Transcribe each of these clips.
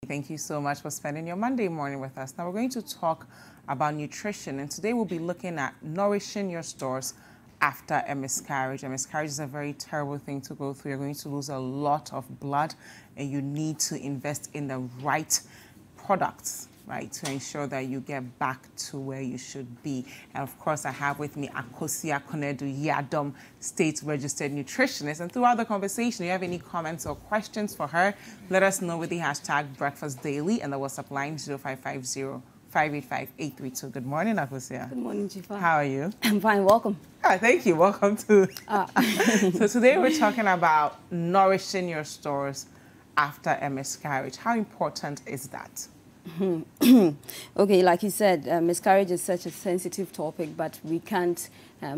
Thank you so much for spending your Monday morning with us. Now we're going to talk about nutrition, and today we'll be looking at nourishing your stores after a miscarriage. A miscarriage is a very terrible thing to go through. You're going to lose a lot of blood, and you need to invest in the right products, right, to ensure that you get back to where you should be. And of course, I have with me Akosua Konadu Yiadom, state-registered nutritionist. And throughout the conversation, if you have any comments or questions for her, let us know with the hashtag BreakfastDaily and the WhatsApp line 0550-585-832. Good morning, Akosua. Good morning, Dziffa. How are you? I'm fine. Welcome. Thank you. Welcome to. So today we're talking about nourishing your stores after a miscarriage. How important is that? Okay, like you said, miscarriage is such a sensitive topic, but we can't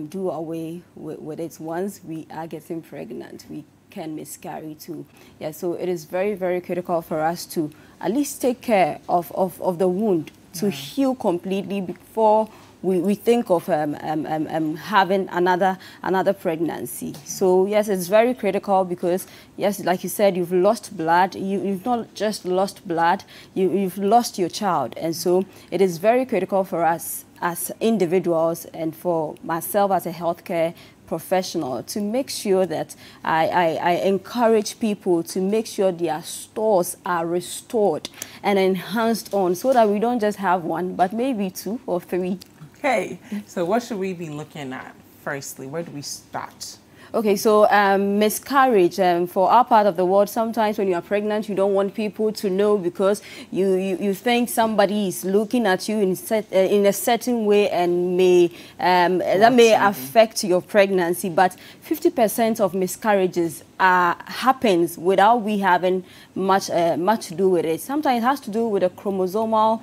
do away with it. Once we are getting pregnant, we can miscarry too. Yeah, so it is very, very critical for us to at least take care of the wound, to heal completely before we think of having another pregnancy. So yes, it's very critical because yes, like you said, you've lost blood. You've not just lost blood, you've lost your child, and so it is very critical for us as individuals and for myself as a healthcare professional to make sure that I encourage people to make sure their stores are restored and enhanced on, so that we don't just have one, but maybe 2 or 3. Okay, so what should we be looking at firstly? Where do we start? Okay, so miscarriage, for our part of the world, sometimes when you are pregnant, you don't want people to know because you think somebody is looking at you in a certain way and that may affect your pregnancy. But 50% of miscarriages happens without we having much to do with it. Sometimes it has to do with the chromosomal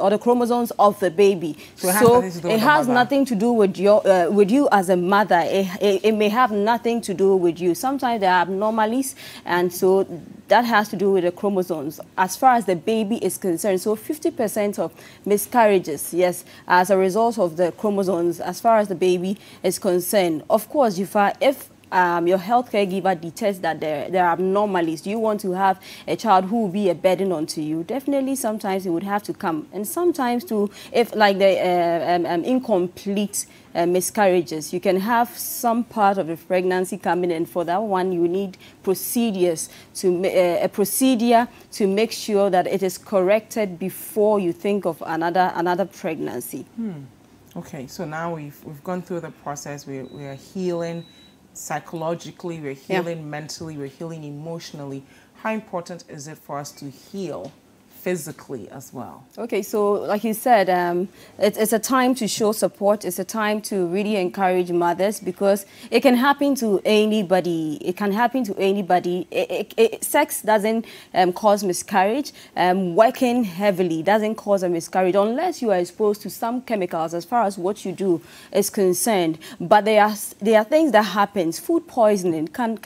or the chromosomes of the baby. So it has nothing to do with you as a mother. It may have nothing to do with you. Sometimes there are abnormalities, and so that has to do with the chromosomes as far as the baby is concerned. So 50% of miscarriages, yes, as a result of the chromosomes as far as the baby is concerned. Of course, if your healthcare giver detects that there are anomalies, you want to have a child who will be a burden onto you, definitely sometimes it would have to come. And sometimes too, if like the incomplete miscarriages, you can have some part of the pregnancy coming in. For that one, you need procedures a procedure to make sure that it is corrected before you think of another pregnancy. Okay, so now we've gone through the process. We are healing psychologically, we're healing mentally, we're healing emotionally. How important is it for us to heal physically as well? Okay, so like you said, it's a time to show support. It's a time to really encourage mothers because it can happen to anybody. It can happen to anybody. Sex doesn't cause miscarriage. Working heavily doesn't cause a miscarriage unless you are exposed to some chemicals as far as what you do is concerned. But there are things that happen. Food poisoning can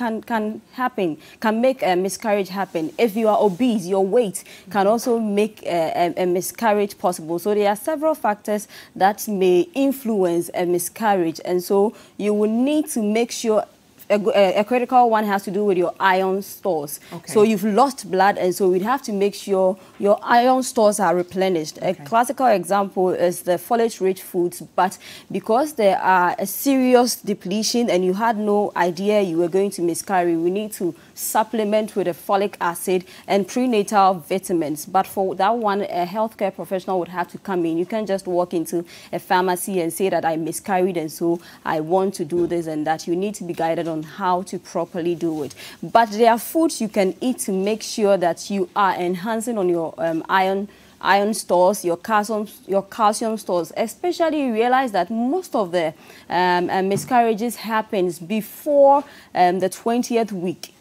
happen, can make a miscarriage happen. If you are obese, your weight can also make a miscarriage possible. So there are several factors that may influence a miscarriage, and so you will need to make sure a critical one has to do with your iron stores. Okay. So you've lost blood, and so we'd have to make sure your iron stores are replenished. Okay. A classical example is the folate-rich foods, but because there are a serious depletion and you had no idea you were going to miscarry, we need to supplement with a folic acid and prenatal vitamins. But for that one, a healthcare professional would have to come in. You can't just walk into a pharmacy and say that I miscarried and so I want to do this and that. You need to be guided on how to properly do it. But there are foods you can eat to make sure that you are enhancing on your iron stores, your calcium stores. Especially, you realize that most of the miscarriages happens before the 20th week.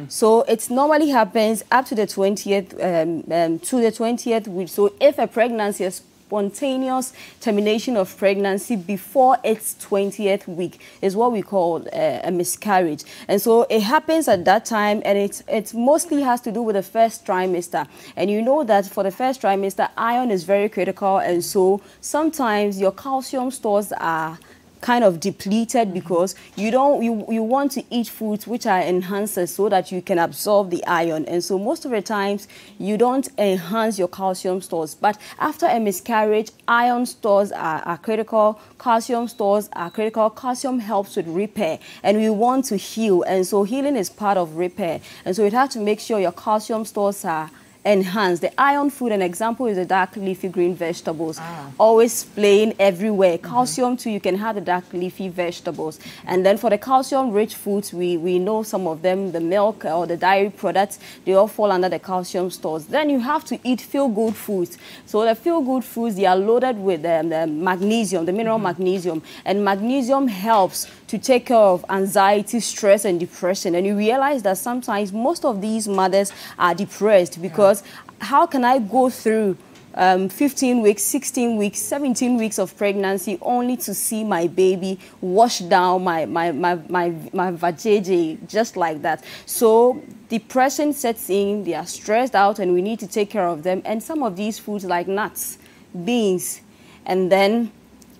So it normally happens up to the 20th week. So if a pregnancy is spontaneous termination of pregnancy before its 20th week is what we call a miscarriage. And so it happens at that time, and it mostly has to do with the first trimester. And you know that for the first trimester, iron is very critical, and so sometimes your calcium stores are kind of depleted because you want to eat foods which are enhancers so that you can absorb the iron. And so most of the times you don't enhance your calcium stores. But after a miscarriage, iron stores are critical, calcium stores are critical. Calcium helps with repair, and we want to heal, and so healing is part of repair. And so you have to make sure your calcium stores are enhance. The iron food, an example is the dark leafy green vegetables. Always plain everywhere. Calcium too, you can have the dark leafy vegetables. And then for the calcium rich foods, we know some of them, the milk or the dairy products, they all fall under the calcium stores. Then you have to eat feel good foods. So the feel good foods, they are loaded with the magnesium, the mineral magnesium. And magnesium helps to take care of anxiety, stress, and depression. And you realize that sometimes most of these mothers are depressed because how can I go through 15 weeks, 16 weeks, 17 weeks of pregnancy only to see my baby wash down my vajayjay just like that? So depression sets in, they are stressed out, and we need to take care of them. And some of these foods like nuts, beans, and then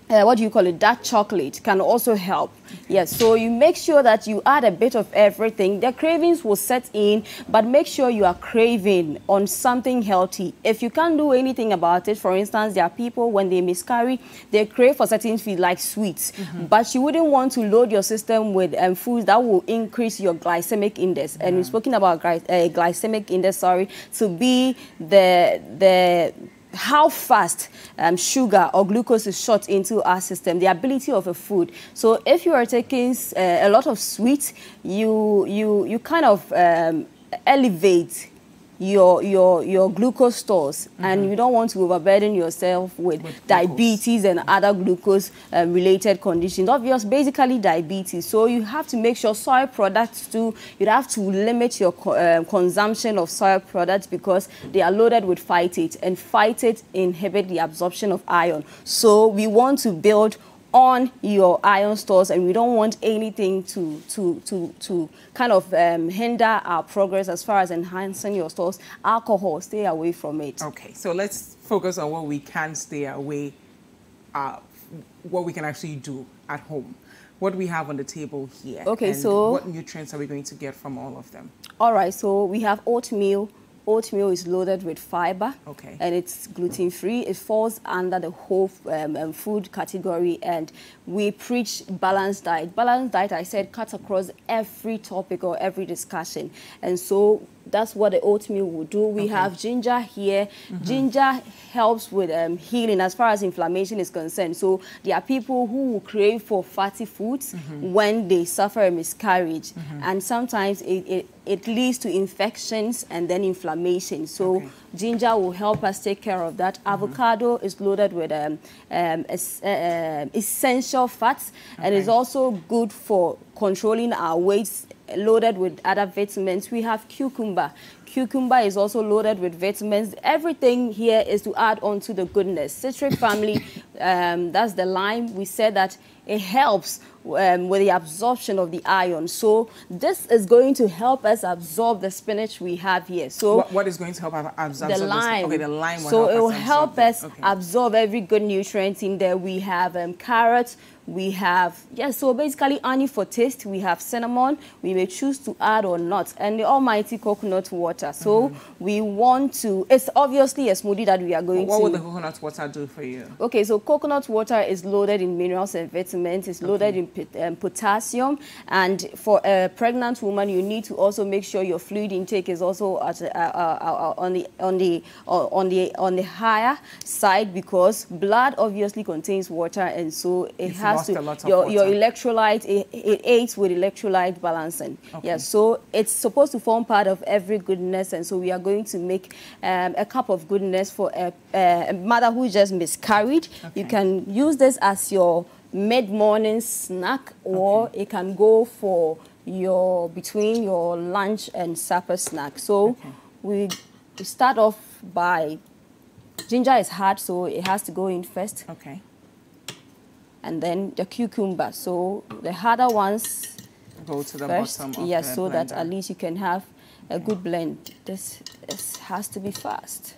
what do you call it, dark chocolate can also help. Yes, so you make sure that you add a bit of everything. The cravings will set in, but make sure you are craving on something healthy. If you can't do anything about it, for instance, there are people when they miscarry, they crave for certain foods like sweets, but you wouldn't want to load your system with foods that will increase your glycemic index. And we're speaking about glycemic index, to be the how fast sugar or glucose is shot into our system, the ability of a food. So if you are taking a lot of sweets, you kind of elevate your glucose stores, and you don't want to overburden yourself with diabetes and other glucose related conditions. Obviously, basically diabetes. So you have to make sure soy products too, you'd have to limit your consumption of soy products because they are loaded with phytate, and phytate inhibit the absorption of iron. So we want to build on your iron stores, and we don't want anything to kind of hinder our progress as far as enhancing your stores. Alcohol, stay away from it. Okay, so let's focus on what we can stay away, what we can actually do at home. What do we have on the table here? Okay, and so what nutrients are we going to get from all of them? All right, so we have oatmeal. Oatmeal is loaded with fiber, and it's gluten-free. It falls under the whole food category, and we preach balanced diet. Balanced diet, I said, cuts across every topic or every discussion, and so that's what the oatmeal will do. We have ginger here. Ginger helps with healing as far as inflammation is concerned. So there are people who will crave for fatty foods when they suffer a miscarriage, and sometimes it leads to infections and then inflammation. So ginger will help us take care of that. Avocado is loaded with essential fats, and is also good for controlling our weights, loaded with other vitamins. We have cucumber. Cucumber is also loaded with vitamins. Everything here is to add on to the goodness. Citric family, that's the lime. We said that it helps with the absorption of the iron. So this is going to help us absorb the spinach we have here. So what is going to help absorb the lime? Okay, the lime will so help it will us help us absorb every good nutrient in there. We have carrots. We have, so basically honey for taste. We have cinnamon. We may choose to add or not. And the almighty coconut water. So we want to, it's obviously a smoothie that we are going to. What will the coconut water do for you? Okay, so coconut water is loaded in minerals and vitamins. It's loaded in potassium. And for a pregnant woman, you need to also make sure your fluid intake is also at, on the higher side, because blood obviously contains water, and so it has your electrolyte, it aids with electrolyte balancing. So it's supposed to form part of every goodness, and so we are going to make a cup of goodness for a mother who just miscarried. You can use this as your mid-morning snack, or it can go for your between your lunch and supper snack. So we start off by, ginger is hard, so it has to go in first. And then the cucumber. So the harder ones go to the first, bottom of yes, the so blender. that at least you can have a good blend. This has to be fast.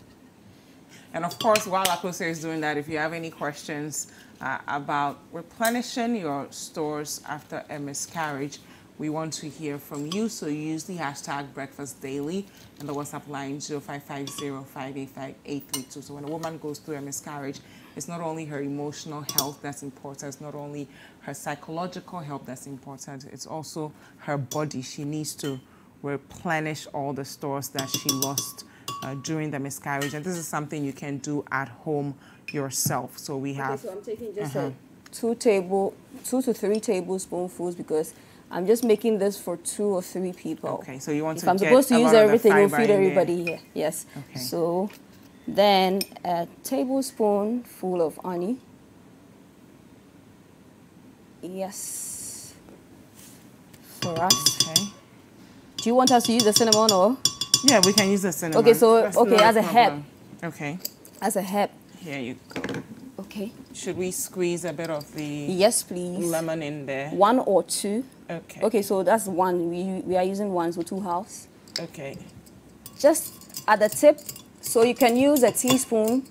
And of course, while Akosua is doing that, if you have any questions about replenishing your stores after a miscarriage. We want to hear from you, so use the hashtag Breakfast Daily and the WhatsApp line 0550-585-832. So when a woman goes through a miscarriage, it's not only her emotional health that's important, it's not only her psychological health that's important, it's also her body. She needs to replenish all the stores that she lost during the miscarriage. And this is something you can do at home yourself. So we have... so I'm taking just 2 to 3 tablespoonfuls because I'm just making this for 2 or 3 people. Okay, so you want if to I'm get supposed to use everything, we'll feed everybody there. here. Yes. Okay. So then a tablespoonful of honey. Yes. For us. Okay. Do you want us to use the cinnamon or? Yeah, we can use the cinnamon. Okay, so as a herb. Okay. As a herb. Here you go. Okay. Should we squeeze a bit of the yes, please. Lemon in there? 1 or 2. Okay. Okay, so that's 1. We are using 1, so 2 halves. Okay. Just at the tip, so you can use a teaspoon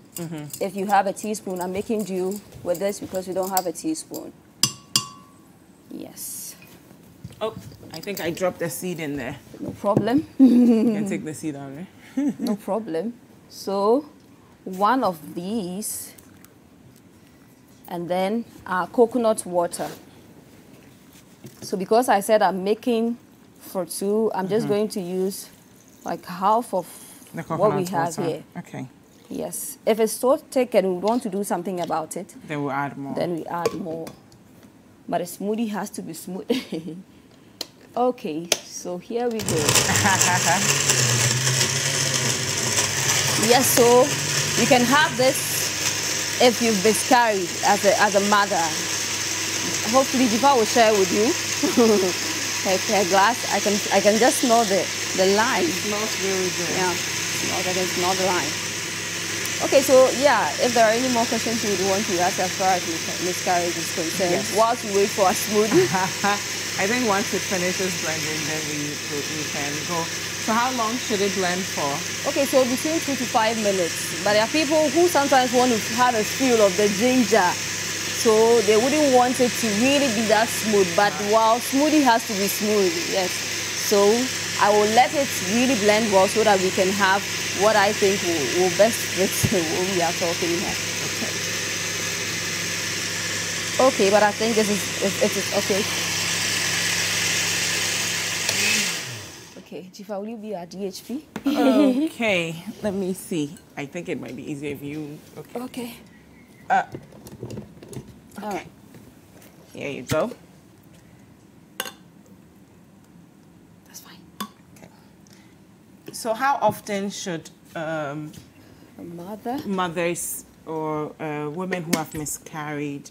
if you have a teaspoon. I'm making do with this because we don't have a teaspoon. Yes. Oh, I think I dropped the seed in there. No problem. You can take the seed out, right? No problem. So 1 of these, and then our coconut water. So because I said I'm making for 2, I'm just going to use like half of what we have here. Okay. Yes. If it's so thick and we want to do something about it, then we'll add more. Then we add more. But a smoothie has to be smooth. Okay, so here we go. Yes, so you can have this if you've miscarried as a mother. Hopefully Dziffa will share with you her glass. I can just smell the lime. It smells really good. Yeah, I can smell the lime. Okay, so yeah, if there are any more questions you would want to ask as far as miscarriage is concerned, whilst we wait for a smoothie. I think once it finishes blending, then we can go. So how long should it blend for? Okay, so between 2 to 5 minutes. But there are people who sometimes want to have a feel of the ginger. So they wouldn't want it to really be that smooth. But while smoothie has to be smooth, yes. So I will let it really blend well so that we can have what I think will best fit what we are talking here. Okay, but I think it is okay. Okay, Dziffa, will you be at DHP? Okay, let me see. I think it might be easier if you... Okay. Okay. Here you go. That's fine. Okay. So how often should mothers or women who have miscarried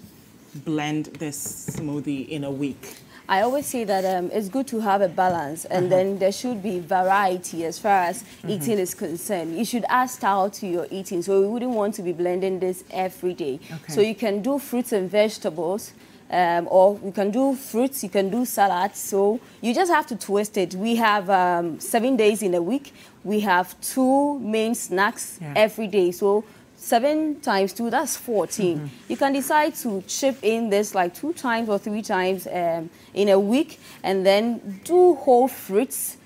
blend this smoothie in a week? I always say that it's good to have a balance, and then there should be variety as far as eating is concerned. You should add style to your eating, so we wouldn't want to be blending this every day. Okay. So you can do fruits and vegetables, or you can do fruits, you can do salads. So you just have to twist it. We have 7 days in a week. We have 2 main snacks every day. So 7 times 2, that's 14. You can decide to chip in this like 2 times or 3 times in a week, and then do whole fruits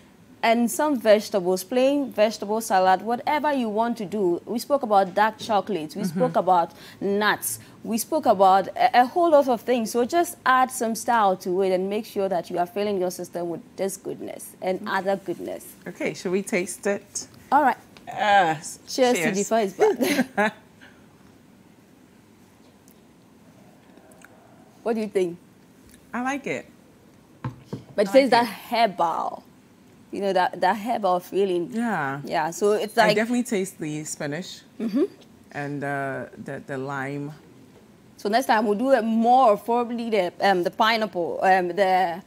and some vegetables, plain vegetable salad, whatever you want to do. We spoke about dark chocolates. We spoke about nuts. We spoke about a whole lot of things. So just add some style to it and make sure that you are filling your system with this goodness and other goodness. Okay, should we taste it? All right. Cheers to Dziffa is back. What do you think? I like it. But it says that herbal. You know, that herbal feeling. Yeah. Yeah, so it's like... I definitely taste the spinach and the lime. So next time we'll do it more, probably the pineapple, the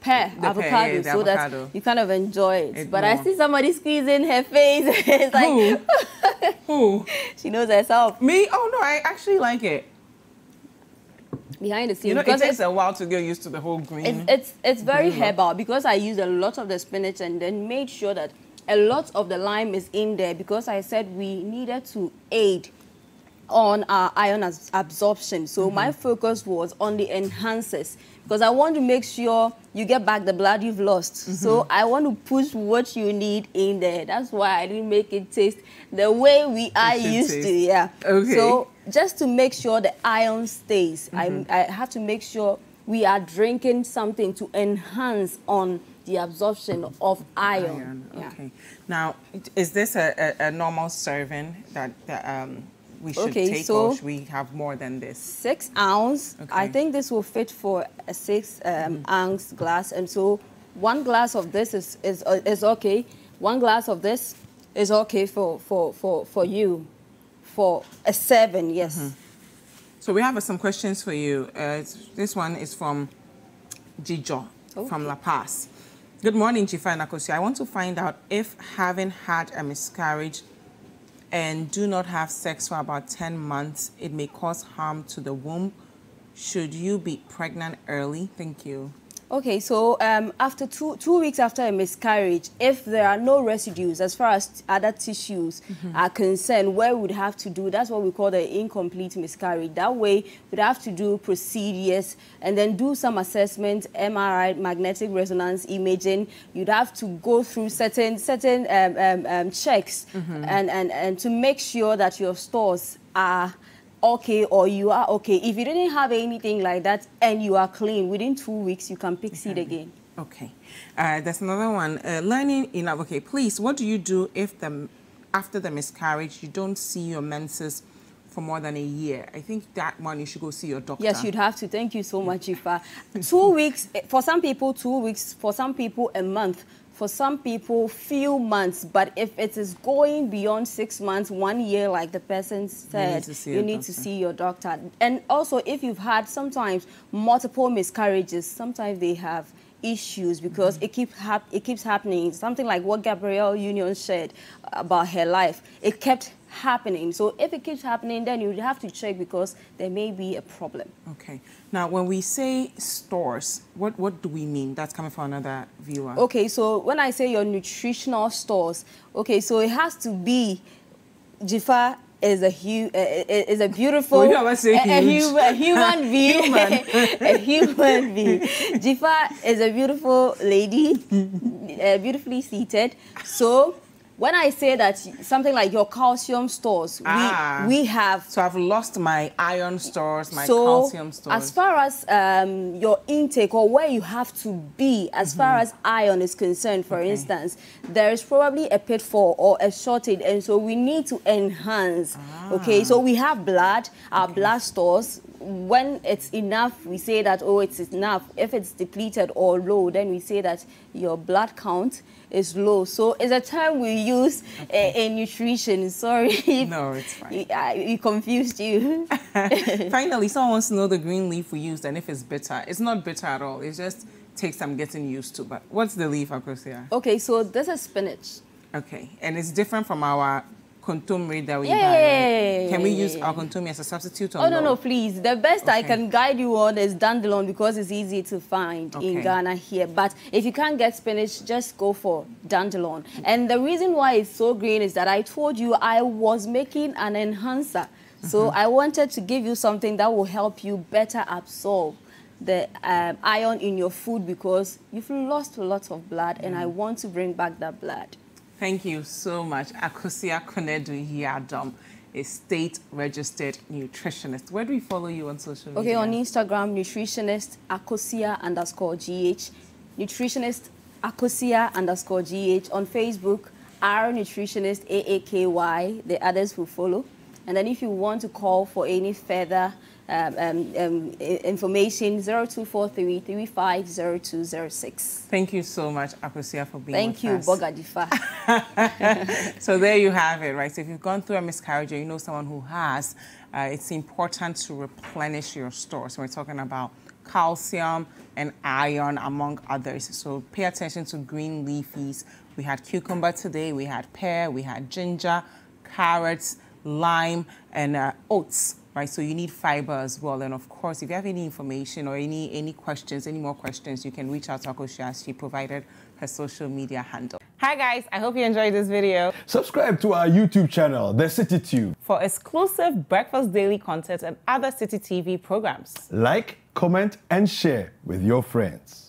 pear, avocado, so that you kind of enjoy it. But more. I see somebody squeezing her face. It's like... Who? She knows herself. Me? Oh, no, I actually like it. Behind the scenes. You know, it takes a while to get used to the whole green. It's very herbal because I used a lot of the spinach and then made sure that a lot of the lime is in there because I said we needed to aid on our iron absorption. So my focus was on the enhancers because I want to make sure you get back the blood you've lost. So I want to push what you need in there. That's why I didn't make it taste the way we are used to. Yeah. Okay. So just to make sure the iron stays, I have to make sure we are drinking something to enhance on the absorption of iron. Okay. Now, is this a normal serving that we should take, so or should we have more than this? 6 ounce. Okay. I think this will fit for a 6 ounce glass, and so 1 glass of this is okay. 1 glass of this is okay for you, for a 7. Yes. So we have some questions for you. This one is from Jijo from La Paz. Good morning, Dziffa and Akosua. I want to find out if having had a miscarriage and do not have sex for about 10 months, it may cause harm to the womb. Should you be pregnant early? Thank you. Okay, so after two weeks after a miscarriage, if there are no residues as far as other tissues are concerned, where we'd have to do, that's what we call the incomplete miscarriage. That way, we'd have to do procedures and then do some assessment, MRI, magnetic resonance imaging. You'd have to go through certain checks and to make sure that your stores are okay or you are okay. If you didn't have anything like that and you are clean, within 2 weeks you can pick seed again. Okay. There's another one. Learning enough. Okay, please, what do you do if after the miscarriage you don't see your menses for more than a year? I think that one you should go see your doctor. Yes, you'd have to. Thank you so much, Dziffa. 2 weeks, for some people 2 weeks, for some people a month, for some people few months, but if it is going beyond 6 months, 1 year, like the person said, you need to see your doctor. And also, if you've had sometimes multiple miscarriages, sometimes they have issues because it keeps happening. Something like what Gabrielle Union shared about her life, it kept happening. So if it keeps happening, then you have to check because there may be a problem. Okay. Now, when we say stores, what do we mean? That's coming from another viewer. Okay, so when I say your nutritional stores, okay, so it has to be, Dziffa is a beautiful, a human being. A human being. Dziffa is a beautiful lady, beautifully seated. So when I say that something like your calcium stores, we have. So I've lost my iron stores, my calcium stores. As far as your intake or where you have to be, as far as iron is concerned, for instance, there is probably a pitfall or a shortage, and so we need to enhance. Okay, so we have blood, our blood stores. When it's enough, we say that, oh, it's enough. If it's depleted or low, then we say that your blood count is low. So it's a term we use in nutrition. Sorry. No, it's fine. We confused you. Finally, someone wants to know the green leaf we used and if it's bitter. It's not bitter at all. It just takes some getting used to. But what's the leaf, Akosua? Okay, so this is spinach. Okay, and it's different from our contumely that we buy, right? Can we use our contumely as a substitute? Or no, please. The best I can guide you on is dandelion because it's easy to find in Ghana here. But if you can't get spinach, just go for dandelion. And the reason why it's so green is that I told you I was making an enhancer. So I wanted to give you something that will help you better absorb the iron in your food because you've lost a lot of blood and I want to bring back that blood. Thank you so much. Akosua Konadu Yiadom, a state-registered nutritionist. Where do we follow you on social media? Okay, on Instagram, nutritionist Akosua_GH, nutritionist Akosua_GH. On Facebook, our nutritionist AAKY. The others will follow. And then if you want to call for any further information, 0243 350206. Thank you so much, Akosua, for being with us. Thank you, Boga Dziffa. So there you have it, right? So if you've gone through a miscarriage or you know someone who has, it's important to replenish your stores. So we're talking about calcium and iron, among others. So pay attention to green leafies. We had cucumber today, we had pear, we had ginger, carrots, lime, and oats. Right, so you need fiber as well. And of course, if you have any information or any questions, any more questions, you can reach out to Akosua. She provided her social media handle. Hi guys, I hope you enjoyed this video. Subscribe to our YouTube channel, The City Tube, for exclusive breakfast daily content and other City TV programs. Like, comment, and share with your friends.